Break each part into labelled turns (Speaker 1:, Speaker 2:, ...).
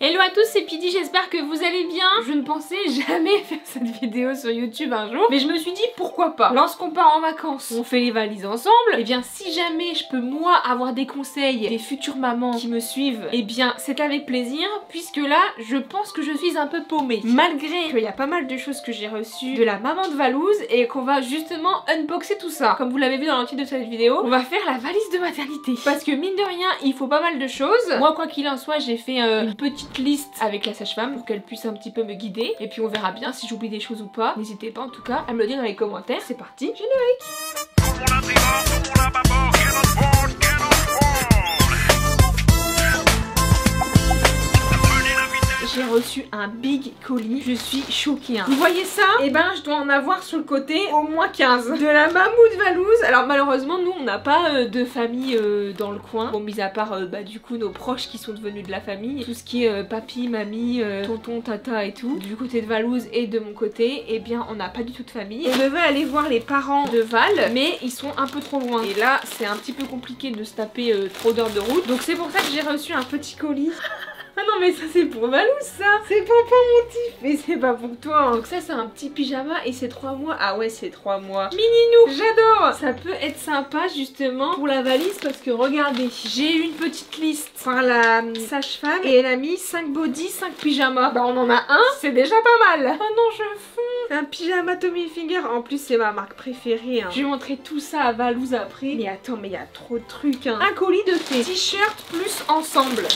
Speaker 1: Hello à tous, c'est Pidi, j'espère que vous allez bien. Je ne pensais jamais faire cette vidéo sur YouTube un jour, mais je me suis dit pourquoi pas. Lorsqu'on part en vacances, on fait les valises ensemble. Et bien si jamais je peux moi avoir des conseils des futures mamans qui me suivent, et bien c'est avec plaisir, puisque là je pense que je suis un peu paumée. Malgré qu'il y a pas mal de choses que j'ai reçues de la maman de Valouz et qu'on va justement unboxer tout ça. Comme vous l'avez vu dans le titre de cette vidéo, on va faire la valise de maternité. Parce que mine de rien, il faut pas mal de choses. Moi quoi qu'il en soit, j'ai fait une petite liste avec la sage-femme pour qu'elle puisse un petit peu me guider, et puis on verra bien si j'oublie des choses ou pas. N'hésitez pas en tout cas à me le dire dans les commentaires. C'est parti, générique. J'ai reçu un big colis, je suis choquée hein. Vous voyez ça? Et ben je dois en avoir sur le côté au moins 15. De la mammouth Valouz. Alors malheureusement nous on n'a pas de famille dans le coin. Bon mis à part du coup nos proches qui sont devenus de la famille. Tout ce qui est papy, mamie, tonton, tata et tout. Du côté de Valouz et de mon côté, et bien on n'a pas du tout de famille. On devait aller voir les parents de Val, mais ils sont un peu trop loin. Et là c'est un petit peu compliqué de se taper trop d'heures de route. Donc c'est pour ça que j'ai reçu un petit colis. Ah non mais ça c'est pour Valouz ça. C'est pas pour mon tif. Mais c'est pas pour toi hein. Donc ça c'est un petit pyjama et c'est 3 mois. Ah ouais c'est 3 mois. Mininou, j'adore. Ça peut être sympa justement pour la valise parce que regardez, j'ai eu une petite liste par la sage-femme et elle a mis 5 body, 5 pyjamas. Bah on en a un, c'est déjà pas mal. Oh non je fonds. C'est un pyjama Tommy Hilfiger. En plus c'est ma marque préférée hein. Je vais montrer tout ça à Valouz après. Mais attends mais il y a trop de trucs hein. Un colis de thé, t-shirt plus ensemble.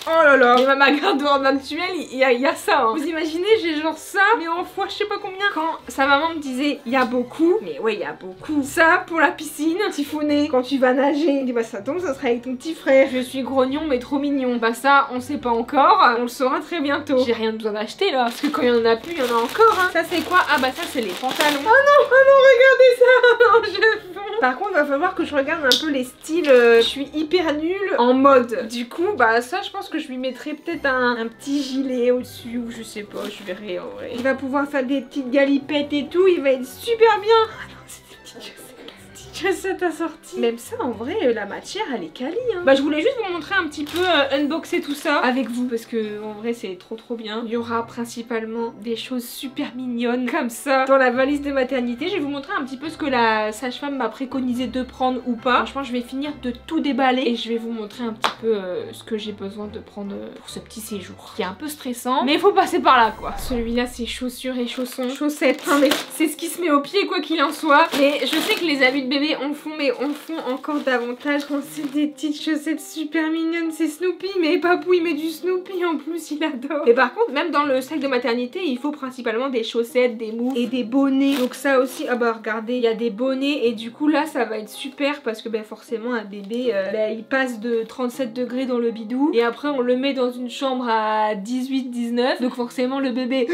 Speaker 1: Oh là là. Et ma garde-robe actuelle, il y a ça hein. Vous imaginez, j'ai genre ça, mais en fois je sais pas combien. Quand sa maman me disait il y a beaucoup, mais ouais il y a beaucoup. Ça pour la piscine, siphonné quand tu vas nager. Il dit bah ça tombe, ça sera avec ton petit frère. Je suis grognon mais trop mignon. Bah ça on sait pas encore, on le saura très bientôt. J'ai rien besoin d'acheter là, parce que quand il y en a plus, il y en a encore hein. Ça c'est quoi? Ah bah ça c'est les pantalons. Oh non, regardez ça. Non je fonds. Par contre il va falloir que je regarde un peu les styles. Je suis hyper nulle en mode. Du coup bah ça je pense que je lui mettrai peut-être un petit gilet au-dessus ou je sais pas, je verrai en vrai. Il va pouvoir faire des petites galipettes et tout, il va être super bien. Ah non, c'est des petites chaussettes. Chaussettes assorties. Même ça en vrai la matière elle est quali hein. Bah je voulais juste vous montrer un petit peu unboxer tout ça avec vous parce que en vrai c'est trop bien. Il y aura principalement des choses super mignonnes comme ça dans la valise de maternité. Je vais vous montrer un petit peu ce que la sage-femme m'a préconisé de prendre ou pas. Franchement je vais finir de tout déballer et je vais vous montrer un petit peu ce que j'ai besoin de prendre pour ce petit séjour qui est un peu stressant mais il faut passer par là quoi. Celui-là c'est chaussures et chaussons. Chaussettes hein, mais c'est ce qui se met au pied quoi qu'il en soit. Mais je sais que les habits de bébé on fond, mais on fond encore davantage quand c'est des petites chaussettes super mignonnes. C'est Snoopy, mais Papou il met du Snoopy en plus, il adore. Et par contre même dans le sac de maternité il faut principalement des chaussettes, des moufles et des bonnets. Donc ça aussi, ah bah regardez, il y a des bonnets et du coup là ça va être super parce que ben forcément un bébé il passe de 37 degrés dans le bidou et après on le met dans une chambre à 18-19, donc forcément le bébé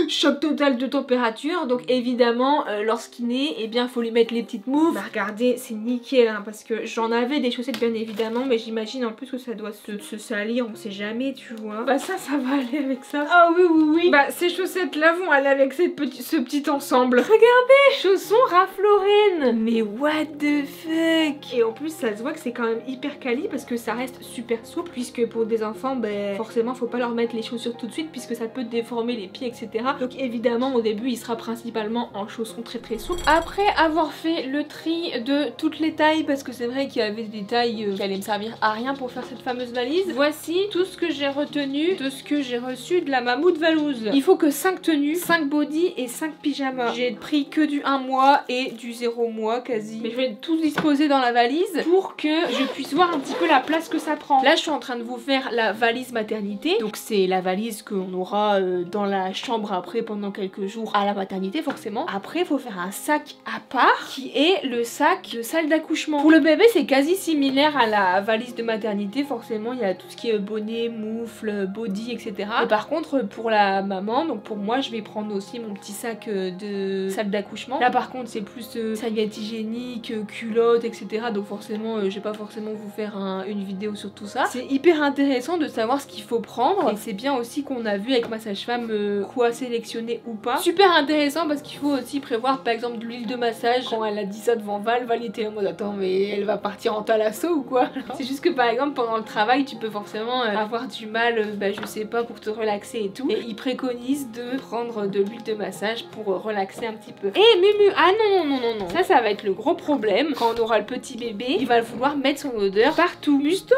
Speaker 1: choc total de température. Donc évidemment lorsqu'il naît, et bien faut lui mettre les petites moufles. Bah regardez c'est nickel hein, parce que j'en avais des chaussettes bien évidemment, mais j'imagine en plus que ça doit se salir, on sait jamais tu vois. Bah ça va aller avec ça. Ah oui. Bah ces chaussettes là vont aller avec ce petit ensemble. Regardez, chaussons Ralph Lauren. Mais what the fuck. Et en plus ça se voit que c'est quand même hyper quali parce que ça reste super souple, puisque pour des enfants ben forcément faut pas leur mettre les chaussures tout de suite puisque ça peut déformer les pieds etc. Donc évidemment au début il sera principalement en chaussons très souples. Après avoir fait le tri de toutes les tailles, parce que c'est vrai qu'il y avait des tailles qui allaient me servir à rien pour faire cette fameuse valise, voici tout ce que j'ai retenu de ce que j'ai reçu de la mammouth Valouz. Il faut que 5 tenues, 5 body et 5 pyjamas. J'ai pris que du 1 mois et du 0 mois quasi, mais je vais tout disposer dans la valise pour que je puisse voir un petit peu la place que ça prend. Là je suis en train de vous faire la valise maternité, donc c'est la valise qu'on aura dans la chambre après pendant quelques jours à la maternité forcément. Après il faut faire un sac à part qui est le sac de salle d'accouchement. Pour le bébé c'est quasi similaire à la valise de maternité, forcément il y a tout ce qui est bonnet, moufle, body etc. Et par contre pour la maman, donc pour moi je vais prendre aussi mon petit sac de salle d'accouchement. Là par contre c'est plus serviette hygiénique, culotte etc. Donc forcément je vais pas forcément vous faire une vidéo sur tout ça. C'est hyper intéressant de savoir ce qu'il faut prendre et c'est bien aussi qu'on a vu avec ma sage-femme quoi sélectionner ou pas. Super intéressant parce qu'il faut aussi prévoir par exemple de l'huile de massage. Quand elle a dit ça devant Val, normal, Val était en mode attends mais elle va partir en thalasso ou quoi? C'est juste que par exemple pendant le travail tu peux forcément avoir du mal, je sais pas, pour te relaxer et tout. Et ils préconisent de prendre de l'huile de massage pour relaxer un petit peu. Et Mumu, ah non, ça va être le gros problème quand on aura le petit bébé, il va vouloir mettre son odeur partout. Mustang,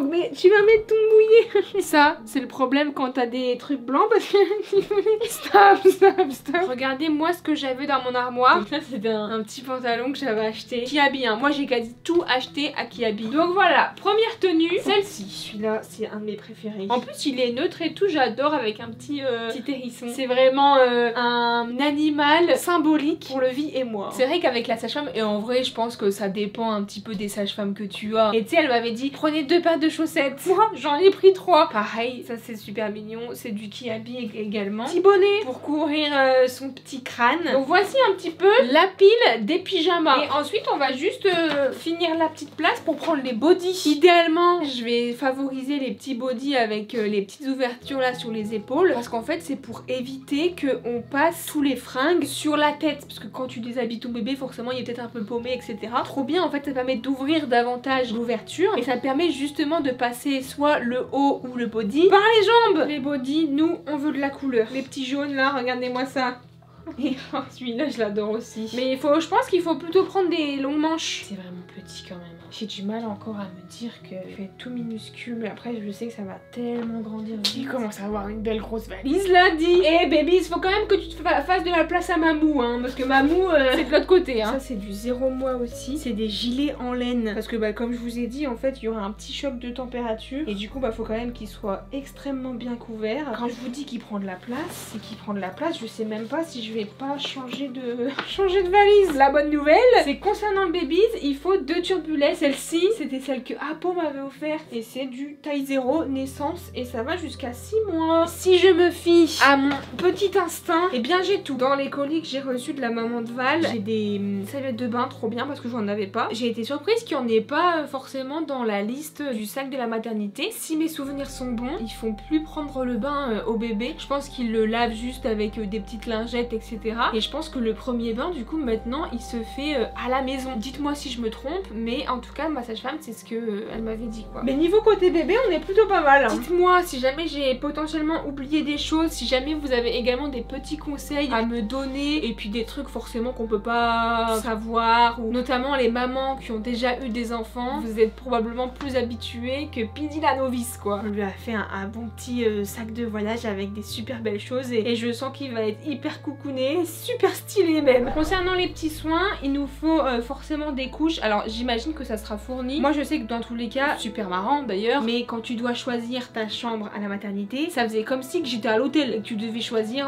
Speaker 1: mais tu vas mettre ton mouillé. Ça c'est le problème quand t'as des trucs blancs parce que stop. Regardez moi ce que j'avais dans mon armoire. Donc ça c'était un petit pantalon que j'avais acheté Kiabi, hein. Moi j'ai quasi tout acheté à Kiabi. Donc voilà, première tenue, celle-ci. Celui-là c'est un de mes préférés. En plus il est neutre et tout, j'adore, avec un petit hérisson. C'est vraiment un animal symbolique pour le vie et moi. C'est vrai qu'avec la sage-femme, et en vrai je pense que ça dépend un petit peu des sages-femmes que tu as. Et tu sais elle m'avait dit prenez 2 paires de chaussettes. Moi j'en ai pris 3. Pareil, ça c'est super mignon, c'est du Kiabi également. Petit bonnet pour couvrir son petit crâne. Donc voici un petit peu la pile des pyjamas. Et ensuite on va juste finir la petite place pour prendre les bodys. Idéalement je vais favoriser les petits bodys avec les petites ouvertures là sur les épaules, parce qu'en fait c'est pour éviter que on passe tous les fringues sur la tête, parce que quand tu déshabilles ton bébé forcément il est peut-être un peu paumé, etc. Trop bien, en fait ça permet d'ouvrir davantage l'ouverture et ça permet justement de passer soit le haut ou le body par les jambes. Les bodys, nous on veut de la couleur. Les petits jaunes là, regardez-moi ça. Et oh, celui-là je l'adore aussi. Mais je pense qu'il faut plutôt prendre des longues manches. C'est vraiment petit quand même. J'ai du mal encore à me dire que je vais être tout minuscule, mais après je sais que ça va tellement grandir. Il commence à avoir une belle grosse valise là, dit. Eh baby, il faut quand même que tu te fasses de la place à Mamou, hein, parce que Mamou c'est de l'autre côté, hein. Ça c'est du 0 mois aussi. C'est des gilets en laine, parce que comme je vous ai dit, en fait il y aura un petit choc de température et du coup faut quand même qu'il soit extrêmement bien couvert. Quand je vous dis qu'il prend de la place, c'est qu'il prend de la place. Je sais même pas si je vais pas changer de valise. La bonne nouvelle, c'est concernant le baby, il faut 2 turbulets. Celle-ci, c'était celle que Apo m'avait offerte et c'est du taille 0 naissance et ça va jusqu'à 6 mois. Si je me fie à mon petit instinct, et bien j'ai tout. Dans les colis que j'ai reçus de la maman de Val, j'ai des serviettes de bain, trop bien parce que j'en avais pas. J'ai été surprise qu'il n'y en ait pas forcément dans la liste du sac de la maternité. Si mes souvenirs sont bons, ils font plus prendre le bain au bébé. Je pense qu'ils le lavent juste avec des petites lingettes, etc. Et je pense que le premier bain, du coup, maintenant, il se fait à la maison. Dites-moi si je me trompe, mais en tout cas, ma sage-femme, c'est ce que elle m'avait dit, quoi. Mais niveau côté bébé, on est plutôt pas mal, hein. Dites-moi si jamais j'ai potentiellement oublié des choses, si jamais vous avez également des petits conseils à me donner, et puis des trucs forcément qu'on peut pas savoir, ou notamment les mamans qui ont déjà eu des enfants, vous êtes probablement plus habitués que Pidi la novice, quoi. On lui a fait un bon petit sac de voyage avec des super belles choses, et je sens qu'il va être hyper coucouné, super stylé même. Concernant les petits soins, il nous faut forcément des couches. Alors j'imagine que ça sera fourni. Moi je sais que dans tous les cas, super marrant d'ailleurs, mais quand tu dois choisir ta chambre à la maternité, ça faisait comme si que j'étais à l'hôtel et que tu devais choisir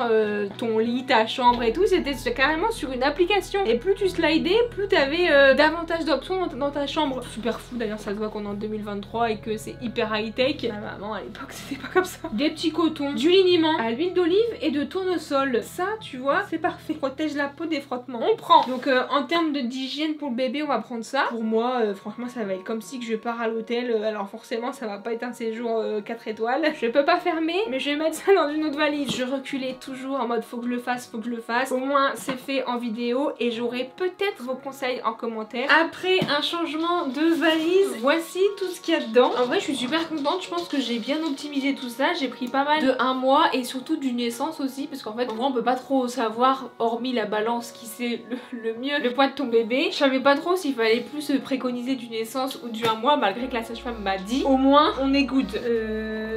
Speaker 1: ton lit, ta chambre et tout. C'était carrément sur une application. Et plus tu slidais, plus t'avais davantage d'options dans ta chambre. Super fou d'ailleurs, ça se voit qu'on est en 2023 et que c'est hyper high tech. Ma maman à l'époque c'était pas comme ça. Des petits cotons, du liniment, à l'huile d'olive et de tournesol. Ça tu vois, c'est parfait. Protège la peau des frottements. On prend. Donc en termes d'hygiène pour le bébé, on va prendre ça. Pour moi, franchement ça va être comme si que je pars à l'hôtel. Alors forcément ça va pas être un séjour 4 étoiles. Je peux pas fermer, mais je vais mettre ça dans une autre valise. Je reculais toujours en mode faut que je le fasse, faut que je le fasse. Au moins c'est fait en vidéo et j'aurai peut-être vos conseils en commentaire. Après un changement de valise, voici tout ce qu'il y a dedans. En vrai je suis super contente, je pense que j'ai bien optimisé tout ça. J'ai pris pas mal de 1 mois et surtout du naissance aussi, parce qu'en fait en vrai on peut pas trop savoir, hormis la balance qui sait le mieux le poids de ton bébé. Je savais pas trop s'il fallait plus préconiser du naissance ou du 1 mois, malgré que la sage-femme m'a dit. Au moins on est good.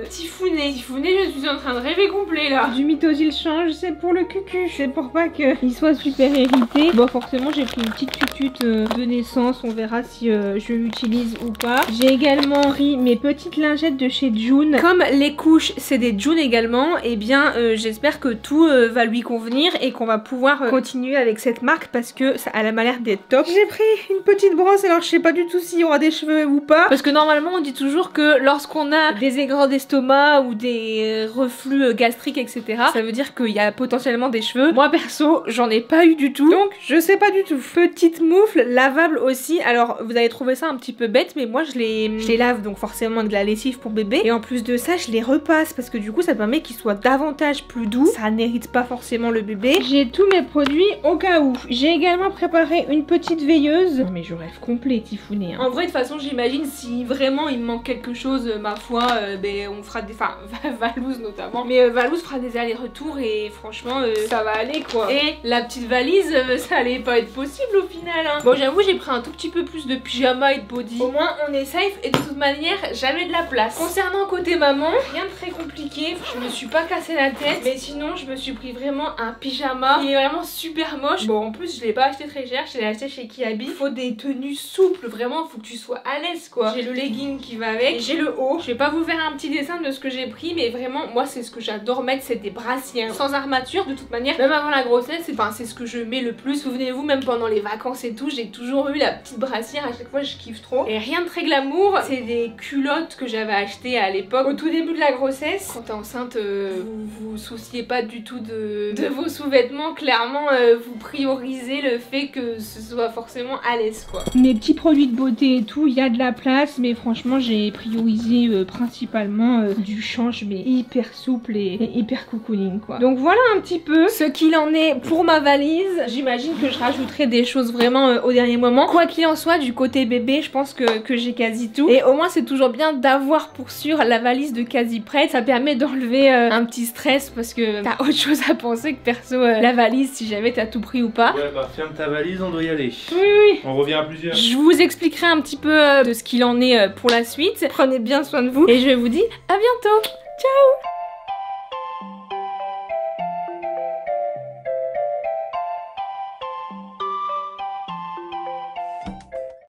Speaker 1: Tifounet, je suis en train de rêver complet là. Du Mitosil change, c'est pour le cucu, c'est pour pas qu'il soit super irrité. Bon forcément j'ai pris une petite tutute de naissance, on verra si je l'utilise ou pas. J'ai également pris mes petites lingettes de chez June. Comme les couches c'est des June également, et bien j'espère que tout va lui convenir et qu'on va pouvoir continuer avec cette marque parce que ça elle a l'air d'être top. J'ai pris une petite brosse, alors je sais pas du du tout s'il y aura des cheveux ou pas. Parce que normalement on dit toujours que lorsqu'on a des aigreurs d'estomac ou des reflux gastriques etc, ça veut dire qu'il y a potentiellement des cheveux. Moi perso j'en ai pas eu du tout, donc je sais pas du tout. Petite moufle lavable aussi. Alors vous allez trouver ça un petit peu bête, mais moi je les lave donc forcément avec de la lessive pour bébé. Et en plus de ça je les repasse parce que du coup ça permet qu'ils soient davantage plus doux. Ça n'irrite pas forcément le bébé. J'ai tous mes produits au cas où. J'ai également préparé une petite veilleuse. Non mais je rêve complet Tifouné. En vrai de toute façon j'imagine si vraiment il me manque quelque chose, ma foi, ben on fera des... Enfin Valouz notamment. Mais Valouz fera des allers-retours et franchement ça va aller quoi. Et la petite valise ça allait pas être possible au final hein. Bon j'avoue j'ai pris un tout petit peu plus de pyjama et de body. Au moins on est safe et de toute manière j'avais de la place. Concernant côté maman, rien de très compliqué. Je me suis pas cassé la tête. Mais sinon je me suis pris vraiment un pyjama qui est vraiment super moche. Bon en plus je l'ai pas acheté très cher. Je l'ai acheté chez Kiabi. Il faut des tenues souples. Vraiment faut que tu sois à l'aise quoi. J'ai le legging qui va avec. J'ai le haut. Je vais pas vous faire un petit dessin de ce que j'ai pris. Mais vraiment moi c'est ce que j'adore mettre. C'est des brassiers sans armature de toute manière. Même avant la grossesse c'est ce que je mets le plus. Souvenez-vous même pendant les vacances et tout. J'ai toujours eu la petite brassière. À chaque fois je kiffe trop. Et rien de très glamour. C'est des culottes que j'avais achetées à l'époque. Au tout début de la grossesse. Quand t'es enceinte vous souciez pas du tout de vos sous-vêtements. Clairement vous priorisez le fait que ce soit forcément à l'aise quoi. Mes petits produits de beauté et tout, il y a de la place. Mais franchement j'ai priorisé principalement du change mais hyper souple et hyper cocooning quoi. Donc voilà un petit peu ce qu'il en est pour ma valise. J'imagine que je rajouterai des choses vraiment au dernier moment. Quoi qu'il en soit du côté bébé je pense que j'ai quasi tout. Et au moins c'est toujours bien d'avoir pour sûr la valise de quasi prête. Ça permet d'enlever un petit stress parce que t'as autre chose à penser que perso la valise si jamais t'as tout pris ou pas.
Speaker 2: Ouais bah ferme ta valise, on doit y aller.
Speaker 1: Oui.
Speaker 2: On revient à plusieurs.
Speaker 1: Je vous expliquerai un petit peu de ce qu'il en est pour la suite. Prenez bien soin de vous et je vous dis à bientôt. Ciao.